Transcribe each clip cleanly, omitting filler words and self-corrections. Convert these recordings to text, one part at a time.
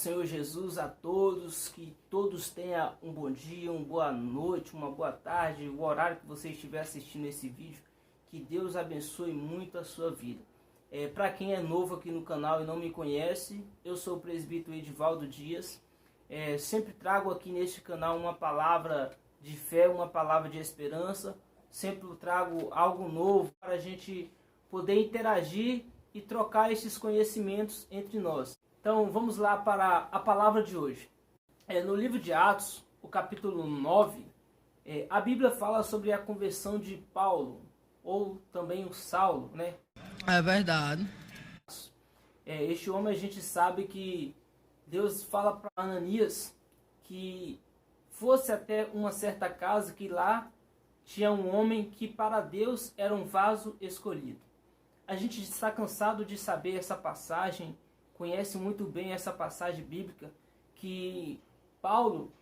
Senhor Jesus a todos, que todos tenham um bom dia, uma boa noite, uma boa tarde, o horário que você estiver assistindo esse vídeo, que Deus abençoe muito a sua vida. Para quem é novo aqui no canal e não me conhece, eu sou o presbítero Edivaldo Dias. Sempre trago aqui neste canal uma palavra de fé, uma palavra de esperança, sempre trago algo novo para a gente poder interagir e trocar esses conhecimentos entre nós. Então vamos lá para a palavra de hoje. No livro de Atos, o capítulo 9, a Bíblia fala sobre a conversão de Paulo, ou também o Saulo, né? É verdade. Este homem, a gente sabe que Deus fala para Ananias que fosse até uma certa casa, que lá tinha um homem que para Deus era um vaso escolhido. A gente está cansado de saber essa passagem, conhece muito bem essa passagem bíblica, que Paulo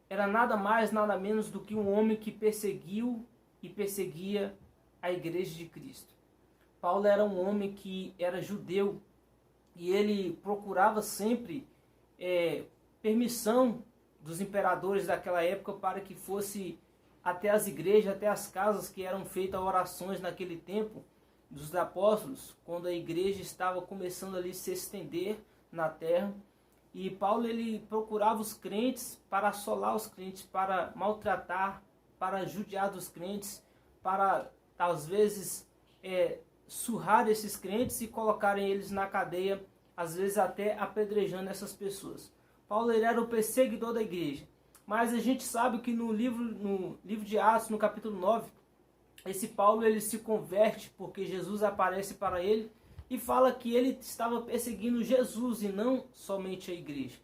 era nada mais, nada menos do que um homem que perseguiu e perseguia a igreja de Cristo. Paulo era um homem que era judeu e ele procurava sempre permissão dos imperadores daquela época para que fosse até as igrejas, até as casas que eram feitas orações naquele tempo dos apóstolos, quando a igreja estava começando ali a se estender na terra. E Paulo ele procurava os crentes para assolar os crentes, para maltratar, para judiar dos crentes, para às vezes surrar esses crentes e colocarem eles na cadeia, às vezes até apedrejando essas pessoas. Paulo ele era o perseguidor da igreja. Mas a gente sabe que no livro de Atos, no capítulo 9, esse Paulo ele se converte porque Jesus aparece para ele e fala que ele estava perseguindo Jesus e não somente a igreja.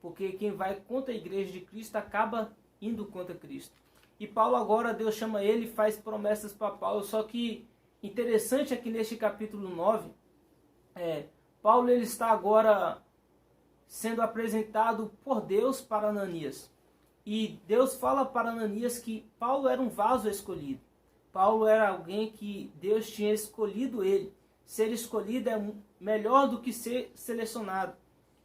Porque quem vai contra a igreja de Cristo acaba indo contra Cristo. E Paulo agora, Deus chama ele e faz promessas para Paulo. Só que interessante é que neste capítulo 9, Paulo ele está agora sendo apresentado por Deus para Ananias. E Deus fala para Ananias que Paulo era um vaso escolhido. Paulo era alguém que Deus tinha escolhido ele. Ser escolhido é melhor do que ser selecionado.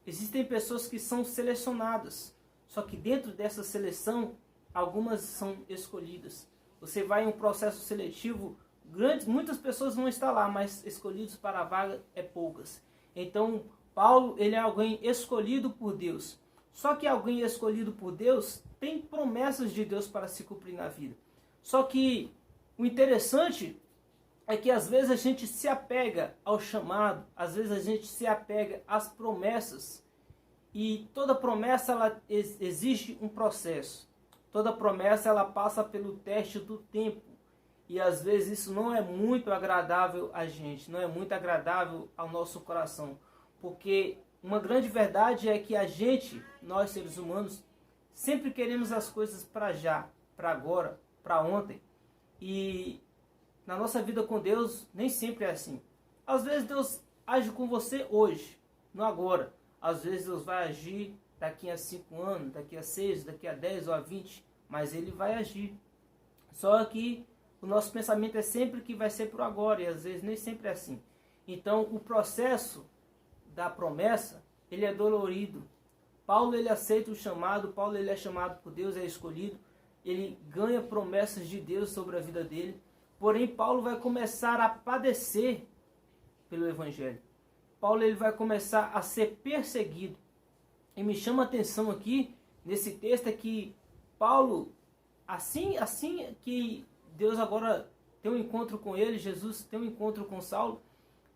Existem pessoas que são selecionadas, só que dentro dessa seleção, algumas são escolhidas. Você vai em um processo seletivo, muitas pessoas vão estar lá, mas escolhidos para a vaga é poucas. Então, Paulo ele é alguém escolhido por Deus. Só que alguém escolhido por Deus tem promessas de Deus para se cumprir na vida. Só que o interessante é que às vezes a gente se apega ao chamado, às vezes a gente se apega às promessas, e toda promessa ela exige um processo. Toda promessa ela passa pelo teste do tempo, e às vezes isso não é muito agradável a gente, não é muito agradável ao nosso coração, porque uma grande verdade é que a gente, nós seres humanos, sempre queremos as coisas para já, para agora, para ontem. E na nossa vida com Deus, nem sempre é assim. Às vezes Deus age com você hoje, no agora. Às vezes Deus vai agir daqui a 5 anos, daqui a 6, daqui a 10 ou a 20, mas Ele vai agir. Só que o nosso pensamento é sempre que vai ser por agora, e às vezes nem sempre é assim. Então o processo da promessa, ele é dolorido. Paulo ele aceita o chamado, Paulo ele é chamado por Deus, é escolhido. Ele ganha promessas de Deus sobre a vida dele. Porém, Paulo vai começar a padecer pelo Evangelho. Paulo ele vai começar a ser perseguido. E me chama a atenção aqui, nesse texto, é que Paulo, assim que Deus agora tem um encontro com ele, Jesus tem um encontro com Saulo,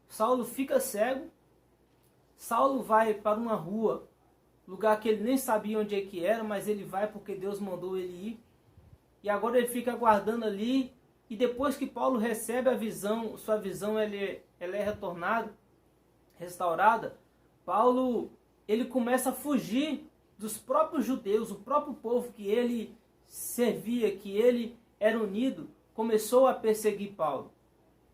Saulo fica cego, Saulo vai para uma rua, lugar que ele nem sabia onde é que era, mas ele vai porque Deus mandou ele ir. E agora ele fica aguardando ali, e depois que Paulo recebe a visão, sua visão ela é retornada, restaurada, Paulo ele começa a fugir dos próprios judeus, o próprio povo que ele servia, que ele era unido, começou a perseguir Paulo.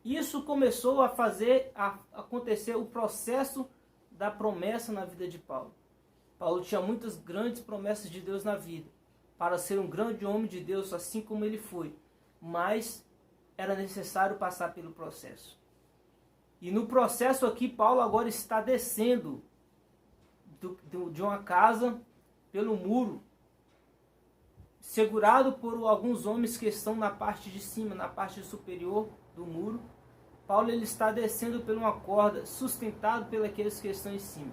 Isso começou a fazer acontecer o processo da promessa na vida de Paulo. Paulo tinha muitas grandes promessas de Deus na vida, para ser um grande homem de Deus, assim como ele foi. Mas era necessário passar pelo processo. E no processo aqui, Paulo agora está descendo de uma casa pelo muro, segurado por alguns homens que estão na parte de cima, na parte superior do muro. Paulo ele está descendo por uma corda, sustentado pelos que estão em cima.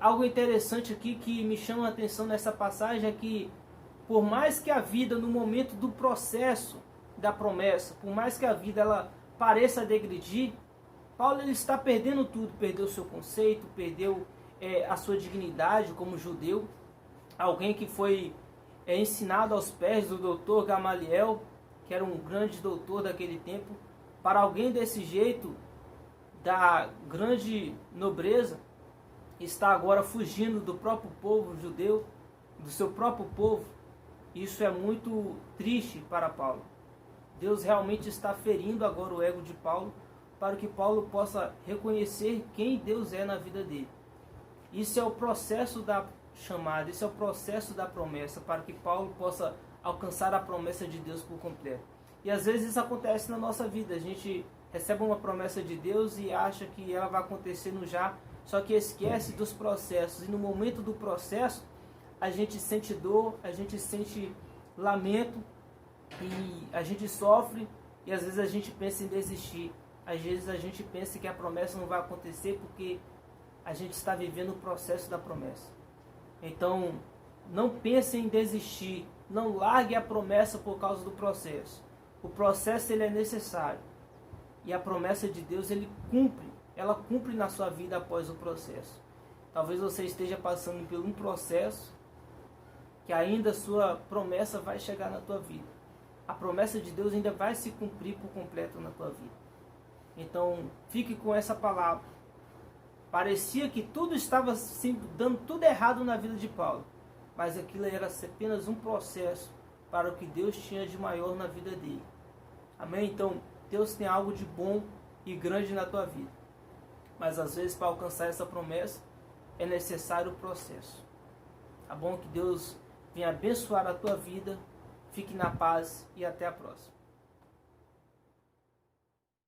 Algo interessante aqui que me chama a atenção nessa passagem é que, por mais que a vida, no momento do processo da promessa, por mais que a vida ela pareça degredir, Paulo ele está perdendo tudo, perdeu o seu conceito, perdeu a sua dignidade como judeu, alguém que foi ensinado aos pés do doutor Gamaliel, que era um grande doutor daquele tempo. Para alguém desse jeito, da grande nobreza, está agora fugindo do próprio povo judeu, do seu próprio povo. Isso é muito triste para Paulo. Deus realmente está ferindo agora o ego de Paulo, para que Paulo possa reconhecer quem Deus é na vida dele. Isso é o processo da chamada, isso é o processo da promessa, para que Paulo possa alcançar a promessa de Deus por completo. E às vezes isso acontece na nossa vida. A gente recebe uma promessa de Deus e acha que ela vai acontecer no já, só que esquece dos processos. E no momento do processo, a gente sente dor, a gente sente lamento, e a gente sofre, e às vezes a gente pensa em desistir. Às vezes a gente pensa que a promessa não vai acontecer porque a gente está vivendo o processo da promessa. Então, não pense em desistir, não largue a promessa por causa do processo. O processo ele é necessário, e a promessa de Deus ela cumpre na sua vida após o processo. Talvez você esteja passando por um processo que ainda a sua promessa vai chegar na tua vida. A promessa de Deus ainda vai se cumprir por completo na tua vida. Então, fique com essa palavra. Parecia que tudo estava dando tudo errado na vida de Paulo, mas aquilo era apenas um processo para o que Deus tinha de maior na vida dele. Amém? Então, Deus tem algo de bom e grande na tua vida. Mas às vezes, para alcançar essa promessa, é necessário o processo. Tá bom? Que Deus venha abençoar a tua vida. Fique na paz e até a próxima.